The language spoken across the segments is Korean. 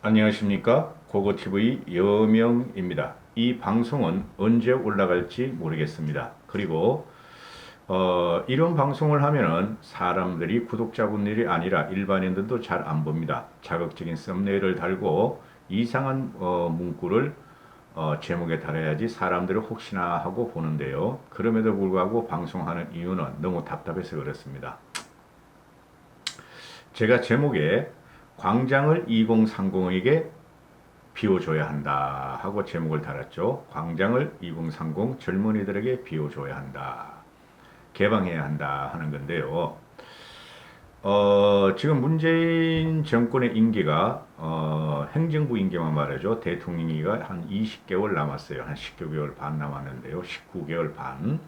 안녕하십니까? 고고TV 여명입니다. 이 방송은 언제 올라갈지 모르겠습니다. 그리고 이런 방송을 하면은 사람들이 구독자분들이 아니라 일반인들도 잘 안 봅니다. 자극적인 썸네일을 달고 이상한 문구를 제목에 달아야지 사람들이 혹시나 하고 보는데요. 그럼에도 불구하고 방송하는 이유는 너무 답답해서 그렇습니다. 제가 제목에 광장을 2030에게 비워줘야 한다 하고 제목을 달았죠. 광장을 2030 젊은이들에게 비워줘야 한다. 개방해야 한다 하는 건데요. 지금 문재인 정권의 임기가 행정부 임기만 말이죠. 대통령 임기가 한 20개월 남았어요. 한 19개월 반 남았는데요. 19개월 반.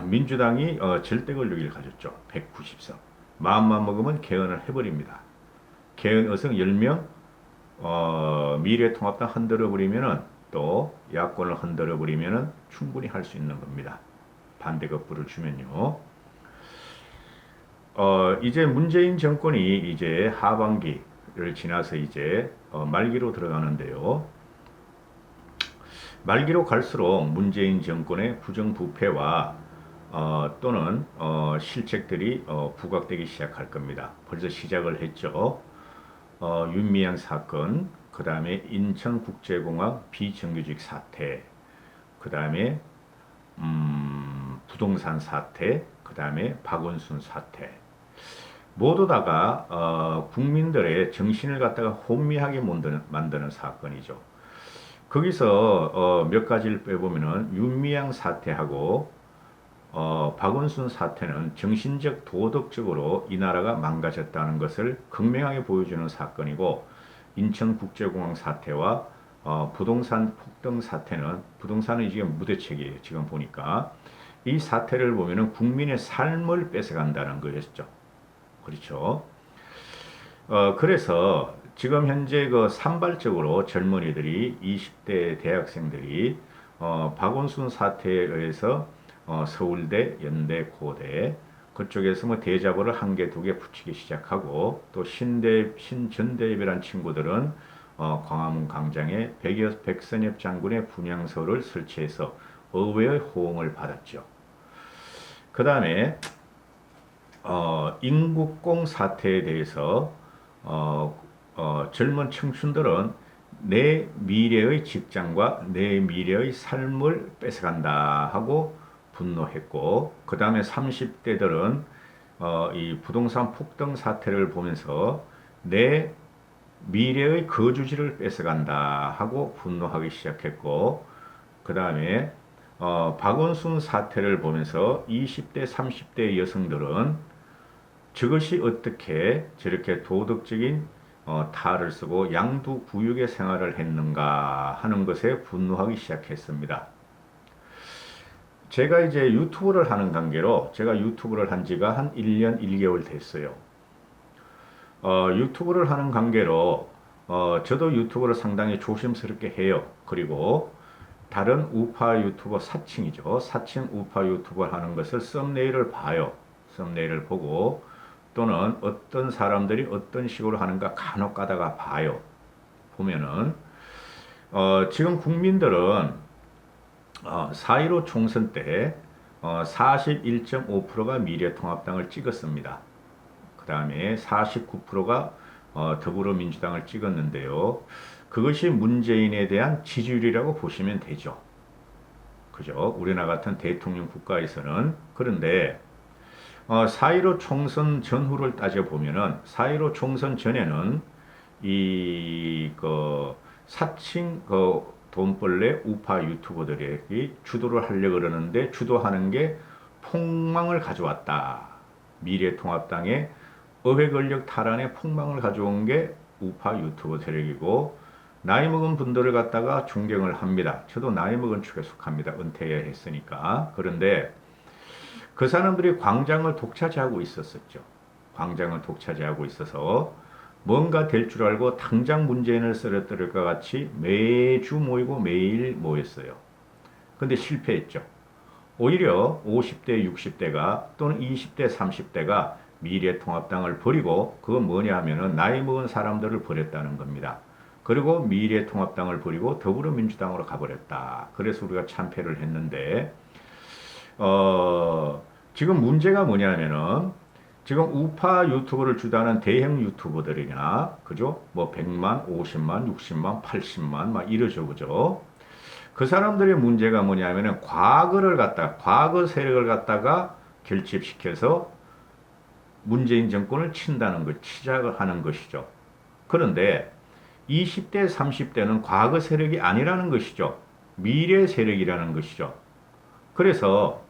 민주당이 절대 권력을 가졌죠. 190석. 마음만 먹으면 개헌을 해버립니다. 개헌 의석 10명, 미래통합당 흔들어 버리면은 또 야권을 흔들어 버리면은 충분히 할 수 있는 겁니다. 반대급부를 주면요. 이제 문재인 정권이 이제 하반기를 지나서 이제 말기로 들어가는데요. 말기로 갈수록 문재인 정권의 부정부패와 또는 실책들이 부각되기 시작할 겁니다. 벌써 시작을 했죠. 윤미향 사건, 그 다음에 인천국제공항 비정규직 사태, 그 다음에 부동산 사태, 그 다음에 박원순 사태. 모두 다가 국민들의 정신을 갖다가 혼미하게 만드는 사건이죠. 거기서 몇 가지를 빼보면은 윤미향 사태하고 박원순 사태는 정신적 도덕적으로 이 나라가 망가졌다는 것을 극명하게 보여주는 사건이고, 인천국제공항 사태와 부동산 폭등 사태는, 부동산은 지금 무대책이에요. 지금 보니까 이 사태를 보면은 국민의 삶을 뺏어간다는 거였죠. 그렇죠. 그래서 지금 현재 그 산발적으로 젊은이들이 20대 대학생들이 박원순 사태에 의해서 서울대, 연대, 고대 그쪽에서 뭐 대자보를 한 개, 두 개 붙이기 시작하고, 또 신전대협이라는 친구들은 광화문 광장에 백선엽 장군의 분향소를 설치해서 의회의 호응을 받았죠. 그 다음에 인국공 사태에 대해서 젊은 청춘들은 내 미래의 직장과 내 미래의 삶을 뺏어간다 하고 분노했고, 그 다음에 30대들은 이 부동산 폭등 사태를 보면서 내 미래의 거주지를 뺏어간다 하고 분노하기 시작했고, 그 다음에 박원순 사태를 보면서 20대, 30대 여성들은 저것이 어떻게 저렇게 도덕적인 탈을 쓰고 양두구육의 생활을 했는가 하는 것에 분노하기 시작했습니다. 제가 이제 유튜브를 하는 관계로, 제가 유튜브를 한 지가 한 1년 1개월 됐어요. 유튜브를 하는 관계로 저도 유튜브를 상당히 조심스럽게 해요. 그리고 다른 우파 유튜버 사칭이죠. 사칭 우파 유튜버 하는 것을 썸네일을 봐요. 썸네일을 보고, 또는 어떤 사람들이 어떤 식으로 하는가 간혹 가다가 봐요. 보면은 지금 국민들은 4.15 총선 때 41.5%가 미래통합당을 찍었습니다. 그 다음에 49%가 더불어민주당을 찍었는데요. 그것이 문재인에 대한 지지율이라고 보시면 되죠. 그죠? 우리나라 같은 대통령 국가에서는. 그런데 4.15 총선 전후를 따져보면은 4.15 총선 전에는 사칭 돈벌레 우파 유튜버들이 주도를 하려고 그러는데, 주도하는 게 폭망을 가져왔다. 미래통합당의 의회 권력 탈환에 폭망을 가져온 게 우파 유튜버 세력이고, 나이 먹은 분들을 갖다가 존경을 합니다. 저도 나이 먹은 축에 속합니다. 은퇴했으니까. 그런데 그 사람들이 광장을 독차지하고 있었었죠. 광장을 독차지하고 있어서 뭔가 될 줄 알고 당장 문재인을 쓰러뜨릴 것 같이 매주 모이고 매일 모였어요. 근데 실패했죠. 오히려 50대, 60대가 또는 20대, 30대가 미래통합당을 버리고 그건 뭐냐 하면은 나이 먹은 사람들을 버렸다는 겁니다. 그리고 미래통합당을 버리고 더불어민주당으로 가버렸다. 그래서 우리가 참패를 했는데 지금 문제가 뭐냐면은 지금 우파 유튜버를 주도하는 대형 유튜버들이나 그죠? 뭐 100만, 50만, 60만, 80만 막 이러죠. 그죠? 그 사람들의 문제가 뭐냐면은 과거 세력을 갖다가 결집시켜서 문재인 정권을 친다는 것, 치자를 하는 것이죠. 그런데 20대, 30대는 과거 세력이 아니라는 것이죠. 미래 세력이라는 것이죠. 그래서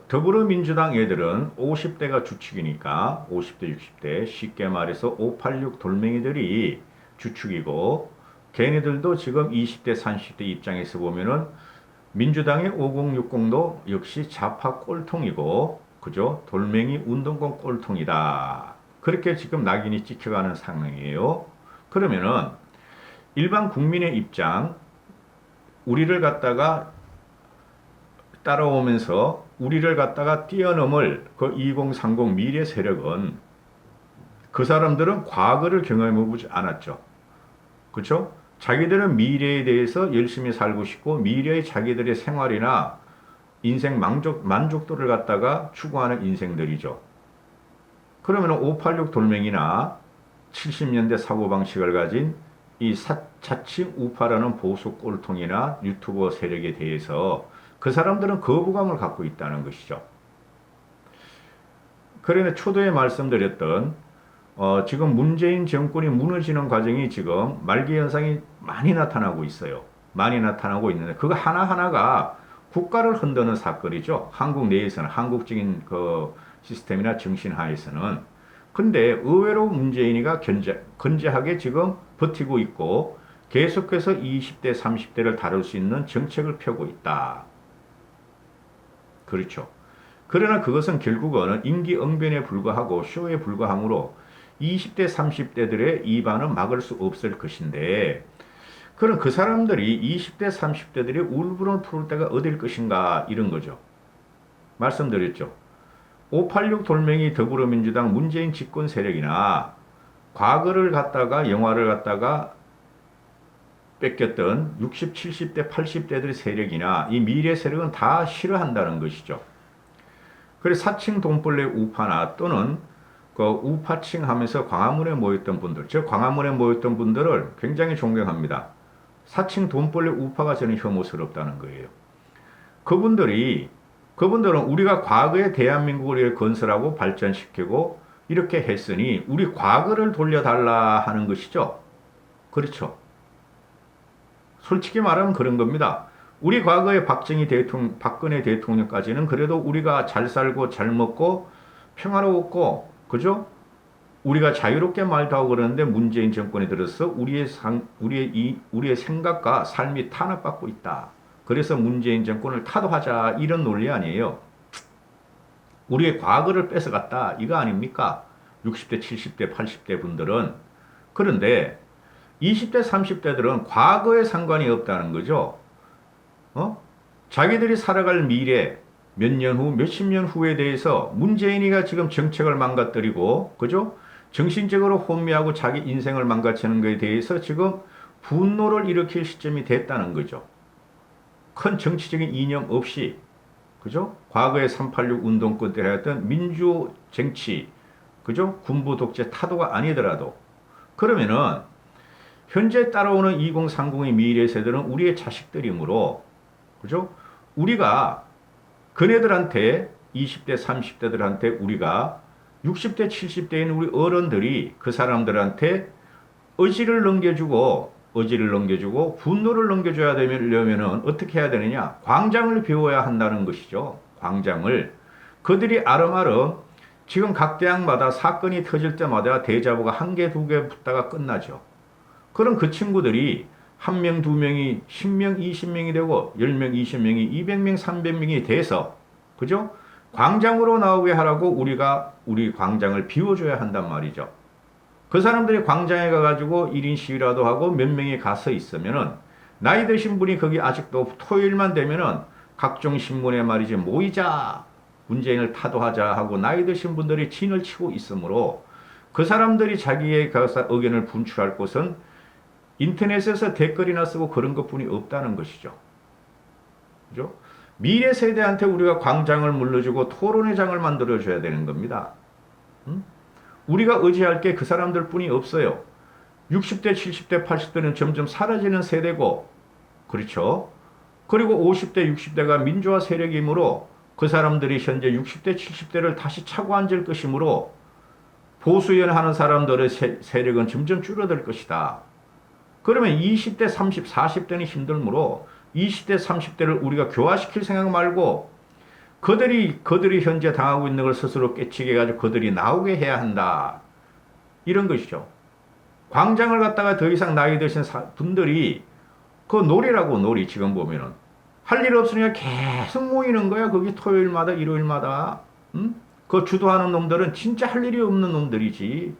더불어민주당 애들은 50대가 주축이니까 50대, 60대 쉽게 말해서 586 돌멩이들이 주축이고 걔네들도 지금 20대, 30대 입장에서 보면은 민주당의 5060도 역시 좌파 꼴통이고 그죠? 돌멩이 운동권 꼴통이다. 그렇게 지금 낙인이 찍혀가는 상황이에요. 그러면은 일반 국민의 입장 우리를 갖다가 따라오면서 우리를 갖다가 뛰어넘을 그 2030 미래 세력은 그 사람들은 과거를 경험해보지 않았죠. 그렇죠? 자기들은 미래에 대해서 열심히 살고 싶고 미래의 자기들의 생활이나 인생 만족도를 갖다가 추구하는 인생들이죠. 그러면 586 돌멩이나 70년대 사고방식을 가진 이 자칭 우파라는 보수 꼴통이나 유튜버 세력에 대해서 그 사람들은 거부감을 갖고 있다는 것이죠. 그러나 초도에 말씀드렸던 지금 문재인 정권이 무너지는 과정이 지금 말기 현상이 많이 나타나고 있어요. 많이 나타나고 있는데 그거 하나하나가 국가를 흔드는 사건이죠. 한국 내에서는 한국적인 그 시스템이나 정신 하에서는. 근데 의외로 문재인이가 건재하게 지금 버티고 있고 계속해서 20대, 30대를 다룰 수 있는 정책을 펴고 있다. 그렇죠. 그러나 그것은 결국은 임기응변에 불과하고 쇼에 불과하므로 20대, 30대들의 이반은 막을 수 없을 것인데 그럼 그 사람들이 20대, 30대들이 울분을 풀 때가 어딜 것인가 이런 거죠. 말씀드렸죠. 586 돌멩이 더불어민주당 문재인 집권 세력이나 과거를 갖다가 영화를 갖다가 뺏겼던 60, 70대, 80대들의 세력이나 이 미래 세력은 다 싫어한다는 것이죠. 그래서 사칭 돈벌레 우파나 또는 그 우파칭 하면서 광화문에 모였던 분들, 저 광화문에 모였던 분들을 굉장히 존경합니다. 사칭 돈벌레 우파가 저는 혐오스럽다는 거예요. 그분들은 우리가 과거에 대한민국을 건설하고 발전시키고 이렇게 했으니 우리 과거를 돌려달라 하는 것이죠. 그렇죠. 솔직히 말하면 그런 겁니다. 우리 과거에 박근혜 대통령까지는 그래도 우리가 잘 살고 잘 먹고 평화로웠고, 그죠? 우리가 자유롭게 말도 하고 그러는데 문재인 정권이 들어서 우리의 생각과 삶이 탄압받고 있다. 그래서 문재인 정권을 타도하자 이런 논리 아니에요. 우리의 과거를 뺏어갔다 이거 아닙니까? 60대, 70대, 80대 분들은. 그런데 20대, 30대들은 과거에 상관이 없다는 거죠. 자기들이 살아갈 미래, 몇 년 후, 몇십 년 후에 대해서 문재인이가 지금 정책을 망가뜨리고, 그죠? 정신적으로 혼미하고 자기 인생을 망가뜨리는 것에 대해서 지금 분노를 일으킬 시점이 됐다는 거죠. 큰 정치적인 이념 없이, 그죠? 과거에 386 운동권 때 했던 민주 정치, 그죠? 군부 독재 타도가 아니더라도, 그러면은, 현재 따라오는 2030의 미래 세대는 우리의 자식들이므로, 그죠? 우리가 그네들한테 20대, 30대들한테 우리가 60대, 70대인 우리 어른들이 그 사람들한테 의지를 넘겨주고 분노를 넘겨줘야 되려면은 어떻게 해야 되느냐? 광장을 비워야 한다는 것이죠. 광장을. 그들이 아름아름 지금 각 대학마다 사건이 터질 때마다 대자보가 한 개, 두 개 붙다가 끝나죠. 그럼 그 친구들이 한 명, 두 명이 10명, 20명이 되고 10명, 20명이 200명, 300명이 돼서 그죠? 광장으로 나오게 하라고 우리가 우리 광장을 비워줘야 한단 말이죠. 그 사람들이 광장에 가가지고 1인 시위라도 하고 몇 명이 가서 있으면은 나이 드신 분이 거기 아직도 토요일만 되면은 각종 신문에 말이지 모이자 문재인을 타도하자 하고 나이 드신 분들이 진을 치고 있으므로 그 사람들이 자기의 의견을 분출할 곳은 인터넷에서 댓글이나 쓰고 그런 것뿐이 없다는 것이죠. 그죠? 미래 세대한테 우리가 광장을 물려주고 토론의 장을 만들어줘야 되는 겁니다. 우리가 의지할 게 그 사람들 뿐이 없어요. 60대, 70대, 80대는 점점 사라지는 세대고, 그렇죠? 그리고 50대, 60대가 민주화 세력이므로 그 사람들이 현재 60대, 70대를 다시 차고 앉을 것이므로 보수연하는 사람들의 세력은 점점 줄어들 것이다. 그러면 20대, 30, 40대는 힘들므로 20대, 30대를 우리가 교화시킬 생각 말고 그들이 현재 당하고 있는 걸 스스로 깨치게 해가지고 그들이 나오게 해야 한다. 이런 것이죠. 광장을 갖다가 더 이상 나이 드신 분들이 그 놀이라고 놀이 지금 보면은 할 일 없으니까 계속 모이는 거야. 거기 토요일마다 일요일마다. 그 주도하는 놈들은 진짜 할 일이 없는 놈들이지.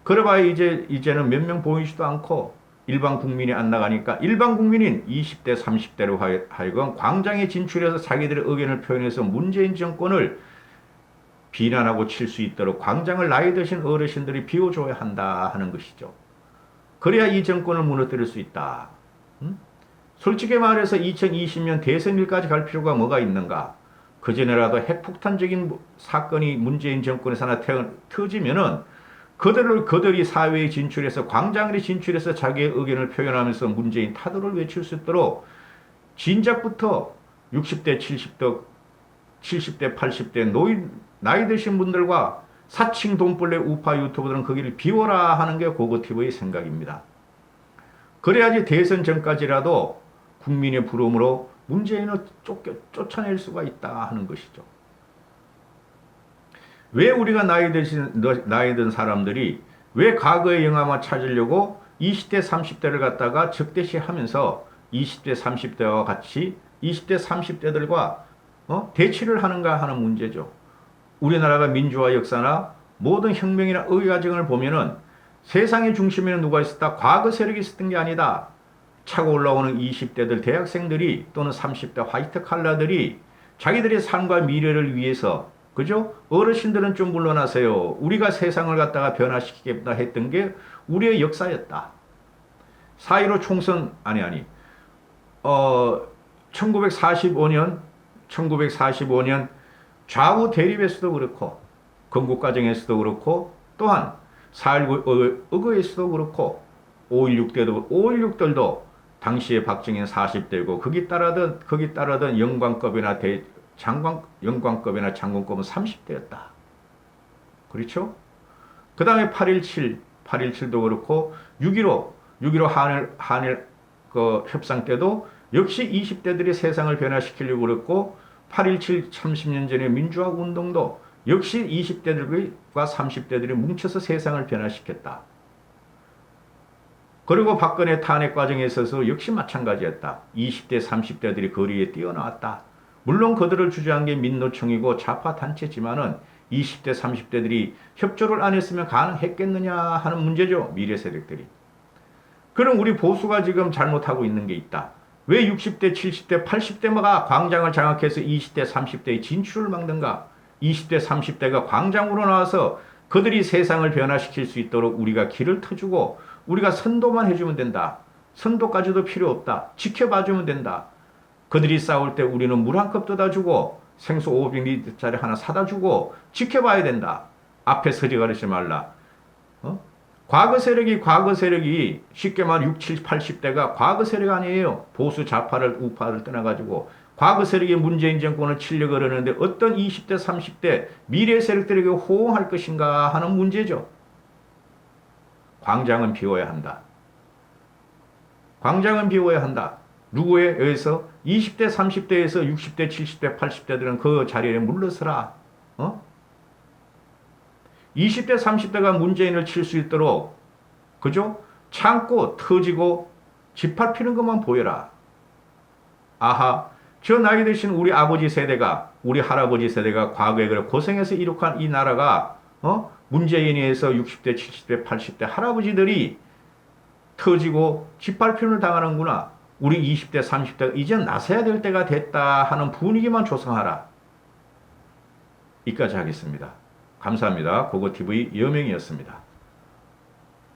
그래봐야 이제는 몇 명 보이지도 않고 일반 국민이 안 나가니까 일반 국민인 20대, 30대로 하여금 광장에 진출해서 자기들의 의견을 표현해서 문재인 정권을 비난하고 칠 수 있도록 광장을 나이 드신 어르신들이 비워줘야 한다 하는 것이죠. 그래야 이 정권을 무너뜨릴 수 있다. 솔직히 말해서 2020년 대선일까지 갈 필요가 뭐가 있는가? 그전에라도 핵폭탄적인 사건이 문재인 정권에서 하나 터지면은 그들이 사회에 진출해서 광장에 진출해서 자기의 의견을 표현하면서 문재인 타도를 외칠 수 있도록 진작부터 60대, 70대, 80대 나이 드신 분들과 사칭 돈벌레 우파 유튜버들은 거기를 비워라 하는 게 고고티브의 생각입니다. 그래야지 대선 전까지라도 국민의 부름으로 문재인을 쫓아낼 수가 있다 하는 것이죠. 왜 우리가 나이 든 사람들이 왜 과거의 영화만 찾으려고 20대, 30대를 갖다가 적대시하면서 20대, 30대와 같이 20대, 30대들과 대치를 하는가 하는 문제죠. 우리나라가 민주화 역사나 모든 혁명이나 의회 과정을 보면은 세상의 중심에는 누가 있었다? 과거 세력이 있었던 게 아니다. 차고 올라오는 20대들 대학생들이 또는 30대 화이트 칼라들이 자기들의 삶과 미래를 위해서 그죠? 어르신들은 좀 물러나세요. 우리가 세상을 갖다가 변화시키겠다 했던 게 우리의 역사였다. 4.15 총선 1945년 좌우 대립에서도 그렇고 건국과정에서도 그렇고 또한 4.19 의거에서도 그렇고 5.16들도 당시에 박정희는 40대고 거기 따르던 영광급이나 영광급이나 장군급은 30대였다. 그렇죠? 그 다음에 8.17도 그렇고 6.15 한일 그 협상 때도 역시 20대들이 세상을 변화시키려고 그랬고 8.17 30년 전의 민주화 운동도 역시 20대들과 30대들이 뭉쳐서 세상을 변화시켰다. 그리고 박근혜 탄핵 과정에 있어서 역시 마찬가지였다. 20대 30대들이 거리에 뛰어나왔다. 물론 그들을 주재한 게 민노총이고 좌파 단체지만은 20대 30대들이 협조를 안 했으면 가능했겠느냐 하는 문제죠. 미래 세력들이. 그럼 우리 보수가 지금 잘못하고 있는 게 있다. 왜 60대 70대 80대가 광장을 장악해서 20대 30대의 진출을 막는가? 20대 30대가 광장으로 나와서 그들이 세상을 변화시킬 수 있도록 우리가 길을 터주고 우리가 선도만 해주면 된다. 선도까지도 필요 없다. 지켜봐주면 된다. 그들이 싸울 때 우리는 물 한 컵 떠다 주고 생수 500리터짜리 하나 사다 주고 지켜봐야 된다. 앞에 서지 가르치 말라. 과거 세력이 쉽게 말해 60, 70대가 과거 세력 아니에요. 보수 좌파를 우파를 떠나가지고 과거 세력이 문재인 정권을 치려고 그러는데 어떤 20대 30대 미래 세력들에게 호응할 것인가 하는 문제죠. 광장은 비워야 한다. 광장은 비워야 한다. 누구에 의해서 20대 30대에서 60대 70대 80대들은 그 자리에 물러서라. 20대 30대가 문재인을 칠 수 있도록 그죠? 참고 터지고 짓밟히는 것만 보여라. 아하, 저 나이 드신 우리 아버지 세대가 우리 할아버지 세대가 과거에 그래 고생해서 이룩한 이 나라가 문재인에 의해서 60대 70대 80대 할아버지들이 터지고 짓밟힘을 당하는구나. 우리 20대 30대가 이제 나서야 될 때가 됐다 하는 분위기만 조성하라. 이까지 하겠습니다. 감사합니다. 고고TV 여명이었습니다.